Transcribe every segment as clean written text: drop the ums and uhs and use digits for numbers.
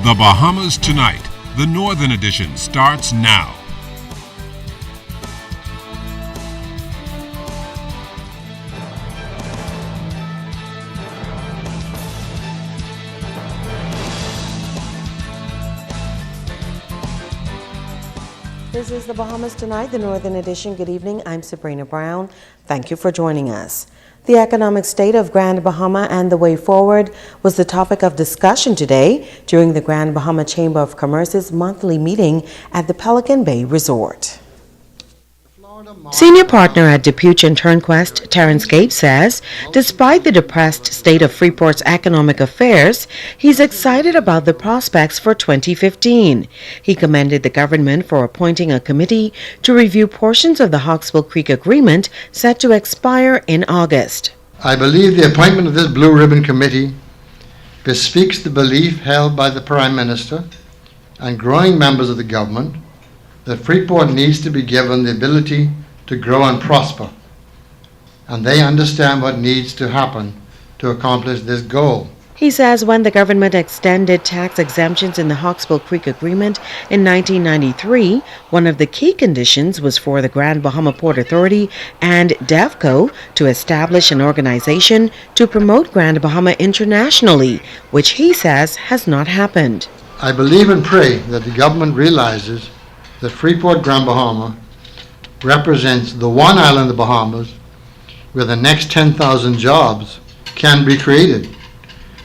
The Bahamas Tonight, the Northern Edition, starts now. This is the Bahamas Tonight, the Northern Edition. Good evening. I'm Sabrina Brown. Thank you for joining us. The economic state of Grand Bahama and the way forward was the topic of discussion today during the Grand Bahama Chamber of Commerce's monthly meeting at the Pelican Bay Resort. Senior partner at Depuch and Turnquest, Terrence Gabe, says despite the depressed state of Freeport's economic affairs, he's excited about the prospects for 2015. He commended the government for appointing a committee to review portions of the Hawksbill Creek Agreement set to expire in August. I believe the appointment of this Blue Ribbon Committee bespeaks the belief held by the Prime Minister and growing members of the government that Freeport needs to be given the ability to grow and prosper, and they understand what needs to happen to accomplish this goal. He says when the government extended tax exemptions in the Hawksbill Creek Agreement in 1993, one of the key conditions was for the Grand Bahama Port Authority and DevCo to establish an organization to promote Grand Bahama internationally, which he says has not happened. I believe and pray that the government realizes that Freeport Grand Bahama represents the one island of the Bahamas where the next 10,000 jobs can be created.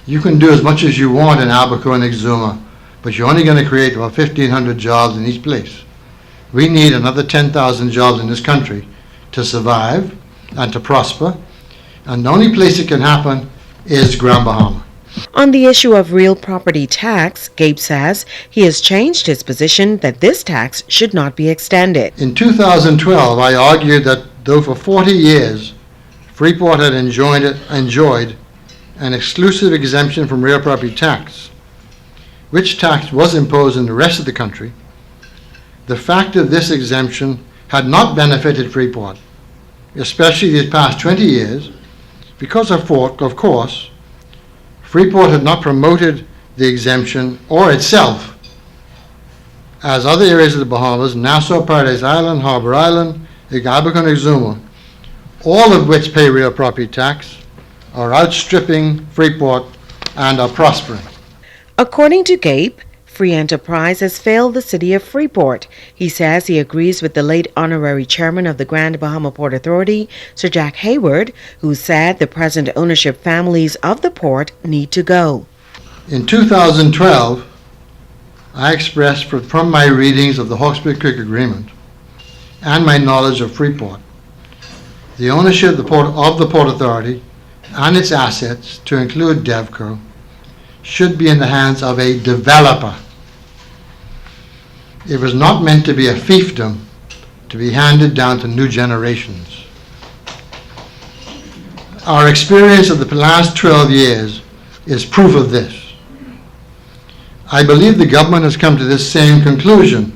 You can do as much as you want in Abaco and Exuma, but you're only going to create about 1,500 jobs in each place. We need another 10,000 jobs in this country to survive and to prosper, and the only place it can happen is Grand Bahama. On the issue of real property tax, Gabe says he has changed his position that this tax should not be extended. In 2012, I argued that though for 40 years Freeport had enjoyed an exclusive exemption from real property tax, which tax was imposed in the rest of the country, the fact of this exemption had not benefited Freeport, especially these past 20 years, because of course, Freeport had not promoted the exemption or itself, as other areas of the Bahamas, Nassau, Paradise Island, Harbor Island, Abaco and Exuma, all of which pay real property tax, are outstripping Freeport and are prospering. According to Gabe, free enterprise has failed the city of Freeport. He says he agrees with the late honorary chairman of the Grand Bahama Port Authority, Sir Jack Hayward, who said the present ownership families of the port need to go. In 2012, I expressed from my readings of the Hawksbill Creek Agreement and my knowledge of Freeport, the ownership of the Port Authority and its assets, to include DevCo, should be in the hands of a developer. It was not meant to be a fiefdom to be handed down to new generations. Our experience of the last 12 years is proof of this. I believe the government has come to this same conclusion.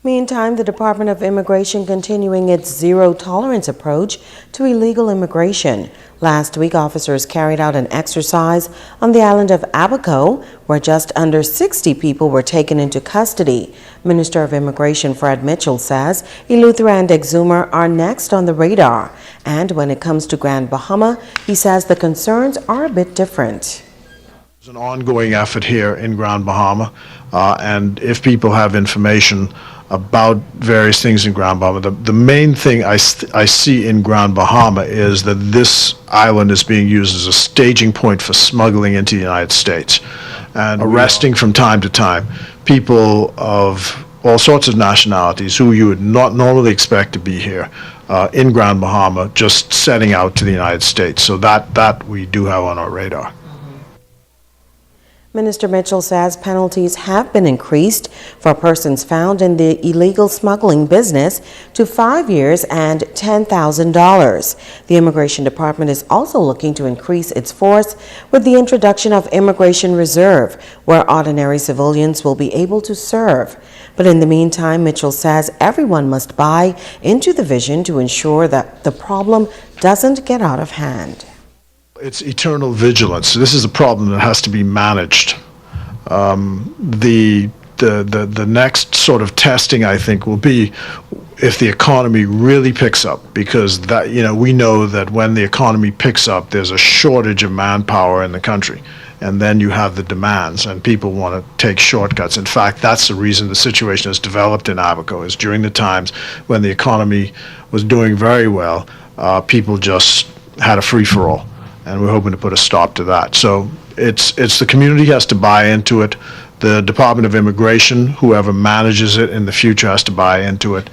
Meantime, the Department of Immigration continuing its zero-tolerance approach to illegal immigration. Last week, officers carried out an exercise on the island of Abaco, where just under 60 people were taken into custody. Minister of Immigration Fred Mitchell says Eleuthera and Exuma are next on the radar. And when it comes to Grand Bahama, he says the concerns are a bit different. It's an ongoing effort here in Grand Bahama, and if people have information about various things in Grand Bahama, the main thing I see in Grand Bahama is that this island is being used as a staging point for smuggling into the United States and arresting from time to time people of all sorts of nationalities who you would not normally expect to be here in Grand Bahama, just setting out to the United States. So that we do have on our radar. Minister Mitchell says penalties have been increased for persons found in the illegal smuggling business to 5 years and $10,000. The Immigration Department is also looking to increase its force with the introduction of Immigration Reserve, where ordinary civilians will be able to serve. But in the meantime, Mitchell says everyone must buy into the vision to ensure that the problem doesn't get out of hand. It's eternal vigilance. This is a problem that has to be managed. The next sort of testing, I think, will be if the economy really picks up, because that, we know that when the economy picks up, there's a shortage of manpower in the country. And then you have the demands, and people want to take shortcuts. In fact, that's the reason the situation has developed in Abaco, is during the times when the economy was doing very well, people just had a free-for-all, and we're hoping to put a stop to that. So it's the community has to buy into it. The Department of Immigration, whoever manages it in the future, has to buy into it.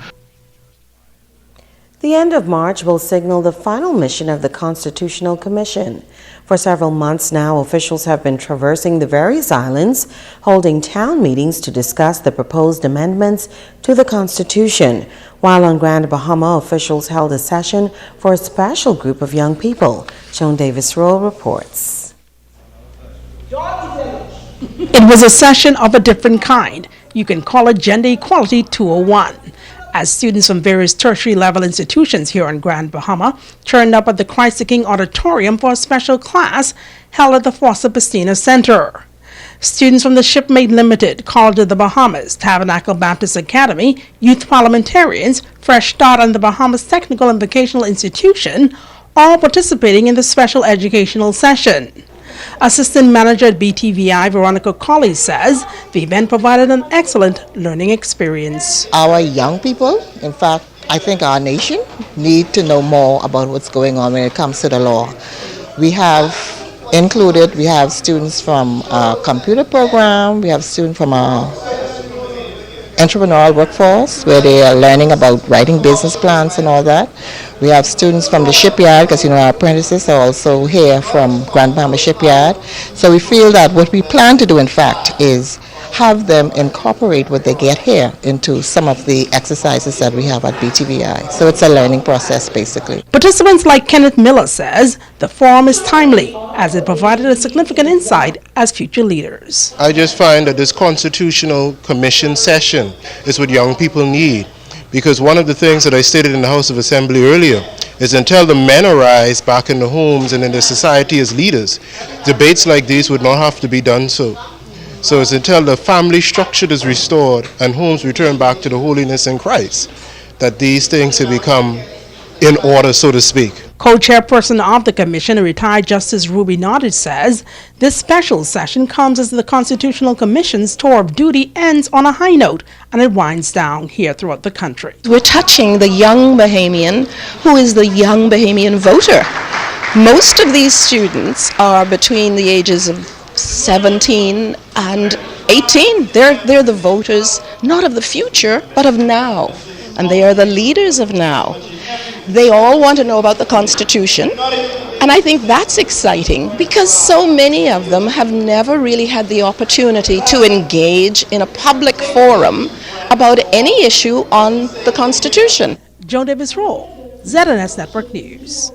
The end of March will signal the final mission of the Constitutional Commission. For several months now, officials have been traversing the various islands, holding town meetings to discuss the proposed amendments to the Constitution. While on Grand Bahama, officials held a session for a special group of young people. Joan Davis-Rowe reports. It was a session of a different kind. You can call it Gender Equality 201. As students from various tertiary level institutions here on Grand Bahama turned up at the Christ the King Auditorium for a special class held at the Foster Piscina Center. Students from the Shipmate Limited, College of the Bahamas, Tabernacle Baptist Academy, youth parliamentarians, Fresh Start, and the Bahamas Technical and Vocational Institution all participating in the special educational session. Assistant Manager at BTVI, Veronica Colley, says the event provided an excellent learning experience. Our young people, in fact, I think our nation, need to know more about what's going on when it comes to the law. We have students from a computer program, we have students from a entrepreneurial workforce where they are learning about writing business plans and all that. We have students from the shipyard, because our apprentices are also here from Grand Bahama Shipyard. So we feel that what we plan to do, in fact, is have them incorporate what they get here into some of the exercises that we have at BTVI. So it's a learning process, basically. Participants like Kenneth Miller says the forum is timely as it provided a significant insight as future leaders. I just find that this Constitutional Commission session is what young people need, because one of the things that I stated in the House of Assembly earlier is until the men arise back in the homes and in the society as leaders, debates like these would not have to be done so. So it's until the family structure is restored and homes return back to the holiness in Christ that these things have become in order, so to speak. Co-chairperson of the commission, retired Justice Ruby Nottage, says this special session comes as the Constitutional Commission's tour of duty ends on a high note and it winds down here throughout the country. We're touching the young Bahamian, who is the young Bahamian voter. Most of these students are between the ages of 17 and 18. They're the voters, not of the future, but of now. And they are the leaders of now. They all want to know about the Constitution. And I think that's exciting because so many of them have never really had the opportunity to engage in a public forum about any issue on the Constitution. Joan Davis-Rowe, ZNS Network News.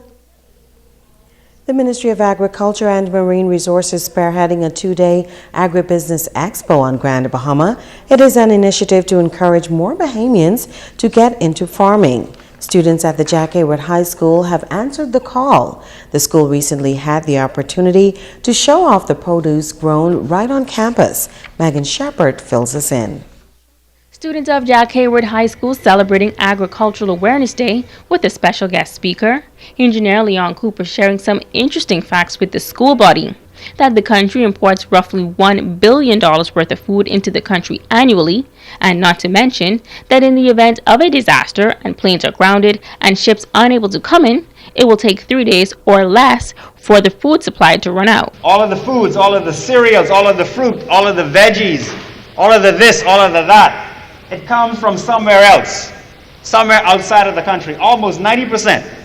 The Ministry of Agriculture and Marine Resources spearheading a two-day agribusiness expo on Grand Bahama. It is an initiative to encourage more Bahamians to get into farming. Students at the Jack Hayward High School have answered the call. The school recently had the opportunity to show off the produce grown right on campus. Megan Shepard fills us in. Students of Jack Hayward High School celebrating Agricultural Awareness Day with a special guest speaker, Engineer Leon Cooper, sharing some interesting facts with the school body. That the country imports roughly $1 billion worth of food into the country annually, and not to mention that in the event of a disaster and planes are grounded and ships unable to come in, it will take 3 days or less for the food supply to run out. All of the foods, all of the cereals, all of the fruit, all of the veggies, all of the this, all of the that, it comes from somewhere else, somewhere outside of the country, almost 90%.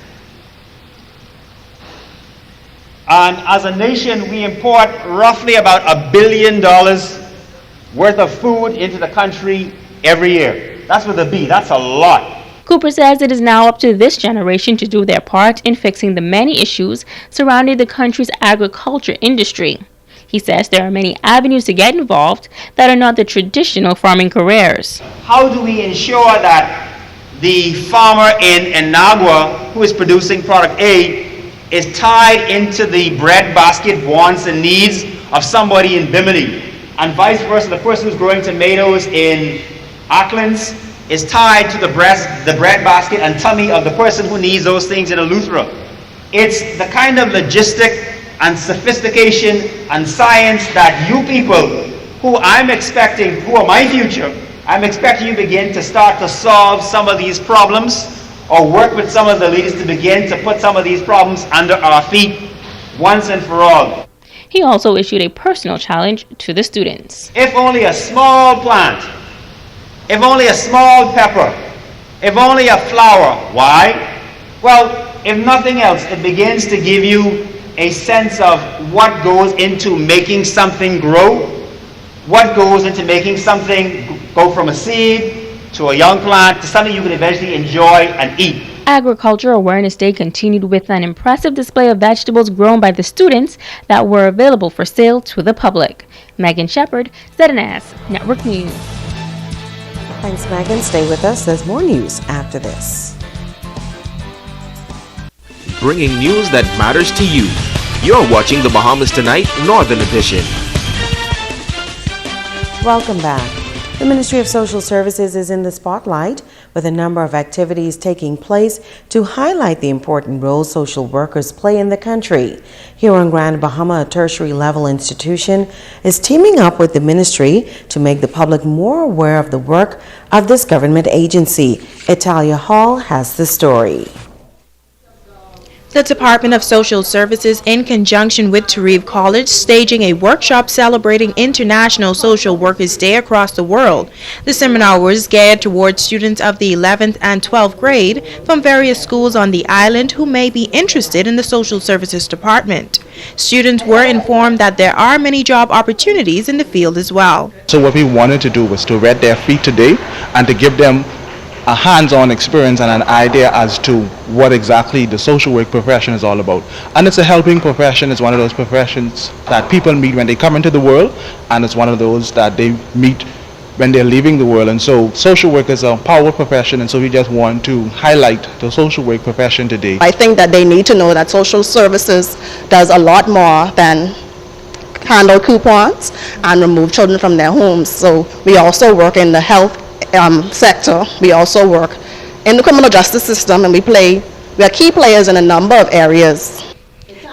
And as a nation, we import roughly about $1 billion worth of food into the country every year. That's with a B, that's a lot. Cooper says it is now up to this generation to do their part in fixing the many issues surrounding the country's agriculture industry. He says there are many avenues to get involved that are not the traditional farming careers. How do we ensure that the farmer in Inagua who is producing product A is tied into the breadbasket wants and needs of somebody in Bimini. And vice versa, the person who's growing tomatoes in Acklands is tied to the breadbasket and tummy of the person who needs those things in Eleuthera. It's the kind of logistic and sophistication and science that you people, who I'm expecting, who are my future, I'm expecting you begin to start to solve some of these problems, or work with some of the leaders to begin to put some of these problems under our feet once and for all. He also issued a personal challenge to the students. If only a small plant, if only a small pepper, if only a flower. Why? Well, if nothing else, it begins to give you a sense of what goes into making something grow, what goes into making something go from a seed to a young plant to something you can eventually enjoy and eat. Agriculture Awareness Day continued with an impressive display of vegetables grown by the students that were available for sale to the public. Megan Shepard, ZNS Network News. Thanks, Megan. Stay with us. There's more news after this. Bringing news that matters to you. You're watching the Bahamas Tonight Northern Edition. Welcome back. The Ministry of Social Services is in the spotlight with a number of activities taking place to highlight the important role social workers play in the country. Here on Grand Bahama, a tertiary level institution is teaming up with the ministry to make the public more aware of the work of this government agency. Italia Hall has the story. The Department of Social Services, in conjunction with Tarif College, staging a workshop celebrating International Social Workers Day across the world. The seminar was geared towards students of the 11th and 12th grade from various schools on the island who may be interested in the Social Services Department. Students were informed that there are many job opportunities in the field as well. So what we wanted to do was to wet their feet today and to give them a hands-on experience and an idea as to what exactly the social work profession is all about. And it's a helping profession. It's one of those professions that people meet when they come into the world, and it's one of those that they meet when they're leaving the world. And so social work is a powerful profession, and so we just want to highlight the social work profession today. I think that they need to know that social services does a lot more than handle coupons and remove children from their homes. So we also work in the health sector. We also work in the criminal justice system, and we are key players in a number of areas.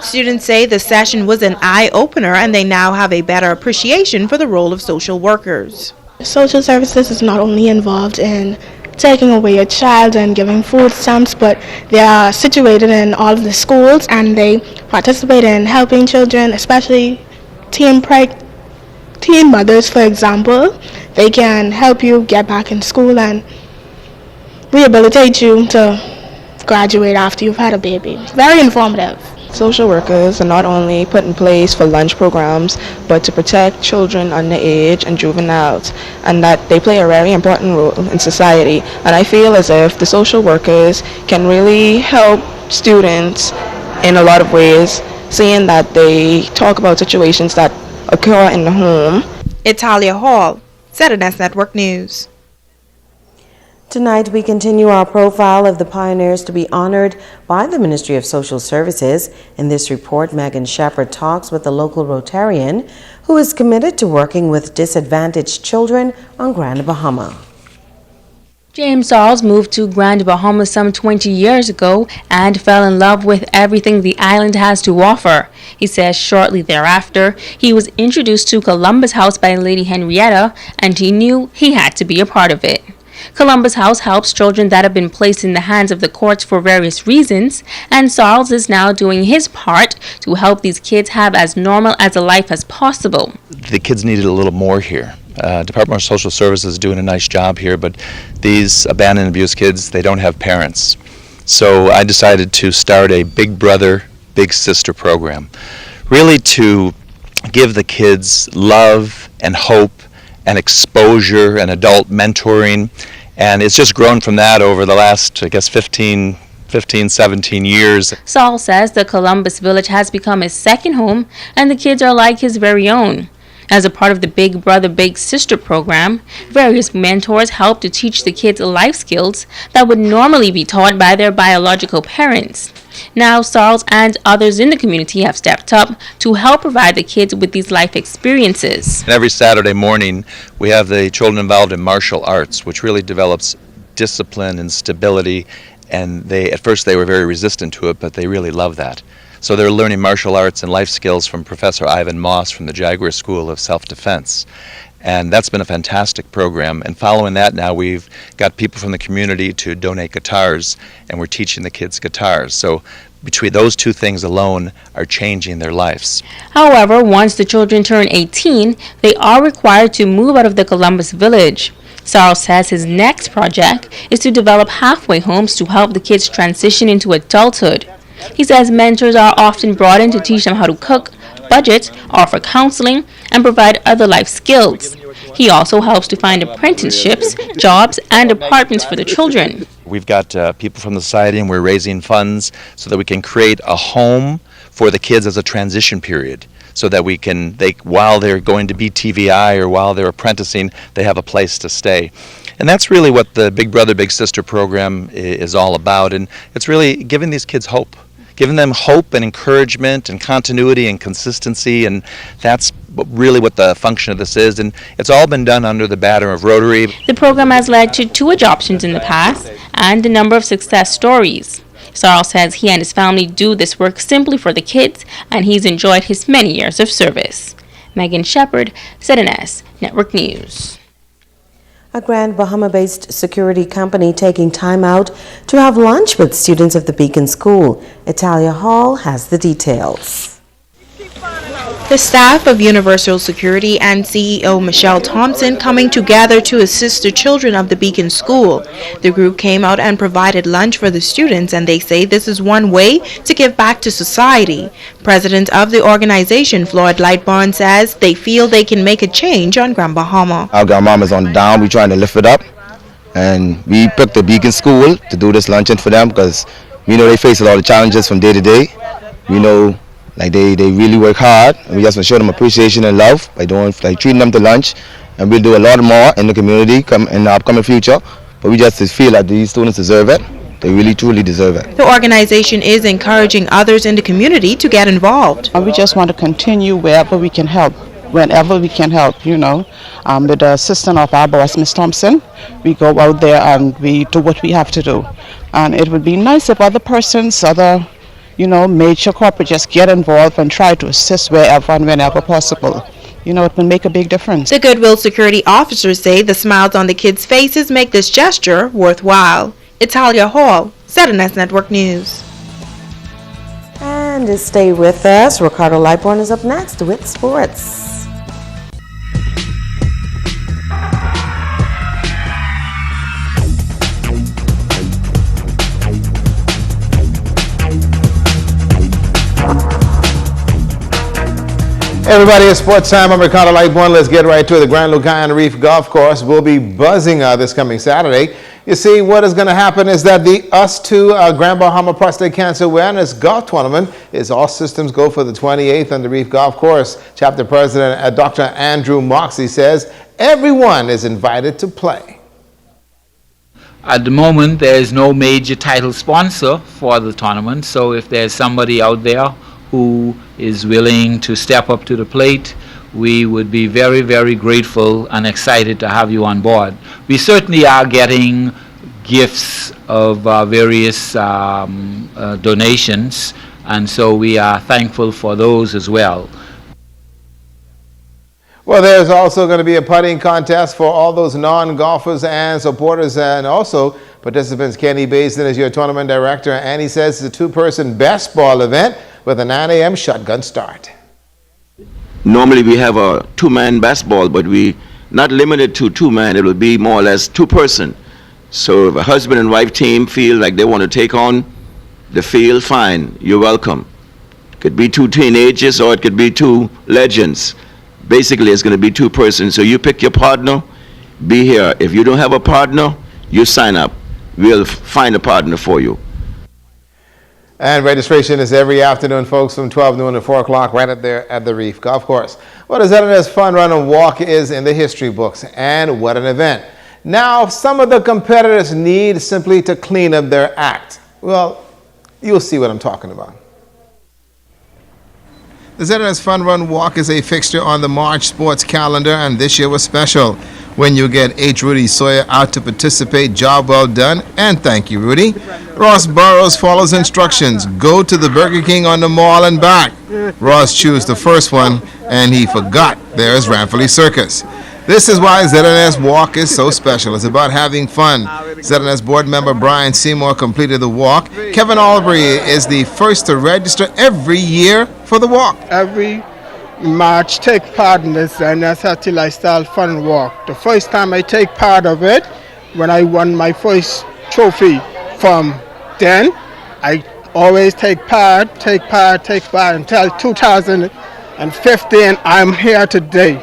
Students say the session was an eye-opener and they now have a better appreciation for the role of social workers. Social services is not only involved in taking away a child and giving food stamps, but they are situated in all of the schools and they participate in helping children, especially teen mothers, for example. They can help you get back in school and rehabilitate you to graduate after you've had a baby. It's very informative. Social workers are not only put in place for lunch programs, but to protect children underage and juveniles, and that they play a very important role in society. And I feel as if the social workers can really help students in a lot of ways, seeing that they talk about situations that occur in the home. Italia Hall, ZNS Network News. Tonight, we continue our profile of the pioneers to be honored by the Ministry of Social Services. In this report, Megan Shepard talks with a local Rotarian who is committed to working with disadvantaged children on Grand Bahama. James Sarles moved to Grand Bahama some 20 years ago and fell in love with everything the island has to offer. He says shortly thereafter, he was introduced to Columbus House by Lady Henrietta, and he knew he had to be a part of it. Columbus House helps children that have been placed in the hands of the courts for various reasons, and Sarles is now doing his part to help these kids have as normal as a life as possible. The kids needed a little more here. Department of Social Services is doing a nice job here, but these abandoned and abused kids, they don't have parents. So I decided to start a Big Brother, Big Sister program, really to give the kids love and hope and exposure and adult mentoring, and it's just grown from that over the last, I guess, 15, 17 years. Saul says the Columbus Village has become his second home and the kids are like his very own. As a part of the Big Brother Big Sister program, various mentors help to teach the kids life skills that would normally be taught by their biological parents. Now, Sarles and others in the community have stepped up to help provide the kids with these life experiences. And every Saturday morning, we have the children involved in martial arts, which really develops discipline and stability. And at first they were very resistant to it, but they really love that. So they're learning martial arts and life skills from Professor Ivan Moss from the Jaguar School of Self-Defense. And that's been a fantastic program. And following that now, we've got people from the community to donate guitars, and we're teaching the kids guitars. So between those two things alone are changing their lives. However, once the children turn 18, they are required to move out of the Columbus village. Sarles says his next project is to develop halfway homes to help the kids transition into adulthood. He says mentors are often brought in to teach them how to cook, budget, offer counseling, and provide other life skills. He also helps to find apprenticeships, jobs, and apartments for the children. We've got people from the society, and we're raising funds so that we can create a home for the kids as a transition period, so that while they're going to be TVI or while they're apprenticing, they have a place to stay. And that's really what the Big Brother Big Sister program is all about, and it's really giving these kids hope. Giving them hope and encouragement and continuity and consistency, and that's really what the function of this is. And it's all been done under the banner of Rotary. The program has led to 2 adoptions in the past and a number of success stories. Sarles says he and his family do this work simply for the kids, and he's enjoyed his many years of service. Megan Shepard, ZNS Network News. A Grand Bahama-based security company taking time out to have lunch with students of the Beacon School. Italia Hall has the details. The staff of Universal Security and CEO Michelle Thompson coming together to assist the children of the Beacon School. The group came out and provided lunch for the students, and they say this is one way to give back to society. President of the organization, Floyd Lightbond, says they feel they can make a change on Grand Bahama. Our Grand Bahama is on down. We're trying to lift it up, and we picked the Beacon School to do this luncheon for them because we know they face a lot of challenges from day to day. We know like they really work hard, and we just want to show them appreciation and love by treating them to lunch, and we'll do a lot more in the community in the upcoming future. But we just feel that these students deserve it. They really truly deserve it. The organization is encouraging others in the community to get involved. We just want to continue wherever we can help, whenever we can help, with the assistance of our boss, Ms. Thompson. We go out there and we do what we have to do. And it would be nice if other persons, major corporate just get involved and try to assist wherever and whenever possible. It will make a big difference. The Goodwill security officers say the smiles on the kids' faces make this gesture worthwhile. Italia Hall, ZNS Network News. And to stay with us, Ricardo Lightborn is up next with sports. Everybody, it's sports time. I'm Ricardo Lightborn. Let's get right to it. The Grand Lucayan Reef Golf Course will be buzzing this coming Saturday. You see, what is going to happen is that the US2 Grand Bahama Prostate Cancer Awareness Golf Tournament is all systems go for the 28th on the Reef Golf Course. Chapter President Dr. Andrew Moxie says everyone is invited to play. At the moment, there is no major title sponsor for the tournament, so if there's somebody out there who is willing to step up to the plate, we would be very, very grateful and excited to have you on board. We certainly are getting gifts of various donations, and so we are thankful for those as well. Well, there's also going to be a putting contest for all those non-golfers and supporters, and also participants. Kenny Basin is your tournament director, and he says it's a 2-person best ball event with a 9 a.m. shotgun start. Normally we have a 2-man basketball, but we not limited to 2-man. It will be more or less 2-person. So if a husband and wife team feel like they want to take on the field, fine, you're welcome. It could be 2 teenagers or it could be 2 legends. Basically, it's going to be 2-person. So you pick your partner, be here. If you don't have a partner, you sign up. We'll find a partner for you. And registration is every afternoon, folks, from 12 noon to 4 o'clock, right up there at the Reef Golf Course. What a ZNS Fun Run and Walk is in the history books, and what an event. Now, some of the competitors need simply to clean up their act. Well, you'll see what I'm talking about. The ZNS Fun Run Walk is a fixture on the March sports calendar, and this year was special when you get H. Rudy Sawyer out to participate. Job well done, and thank you, Rudy. Ross Burrows follows instructions. Go to the Burger King on the mall and back. Ross chose the first one, and he forgot there's Ramfully Circus. This is why ZNS Walk is so special. It's about having fun. ZNS board member Brian Seymour completed the walk. Kevin Albury is the first to register every year for the walk. Every March take part in this ZNS Healthy Lifestyle Fun Walk. The first time I take part of it, when I won my first trophy. From then, I always take part until 2015. I'm here today,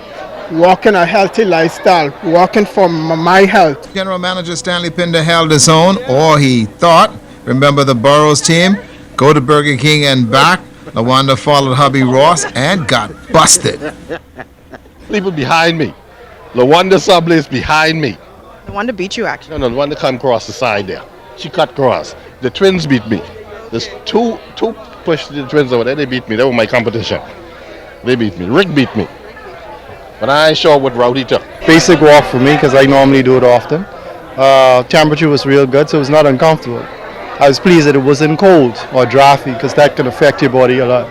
walking a healthy lifestyle, walking for my health. General Manager Stanley Pinder held his own, or he thought. Remember the Burrows team? Go to Burger King and back. LaWanda followed hubby Ross and got busted. People behind me. LaWanda Subley is behind me. LaWanda beat you, actually. No, LaWanda come across the side there. She cut cross. The twins beat me. There's two pushed the twins over there. They beat me. They were my competition. They beat me. Rick beat me. But I ain't sure what route he took. Basic walk for me because I normally do it often. Temperature was real good, so it was not uncomfortable. I was pleased that it wasn't cold or drafty because that can affect your body a lot.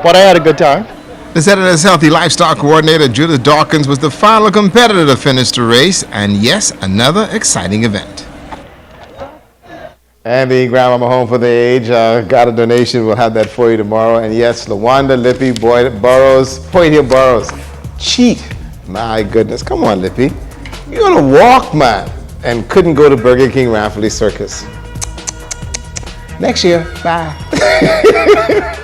But I had a good time. The ZNS Healthy Lifestyle Coordinator Judith Dawkins was the final competitor to finish the race, and yes, another exciting event. And the Grand Bahama Home for the Age got a donation. We'll have that for you tomorrow. And yes, LaWanda, Lippy, Burrows, Burrows. Cheat. My goodness. Come on, Lippy. You're on a walk, man. And couldn't go to Burger King Ramfully Circus. Next year. Bye.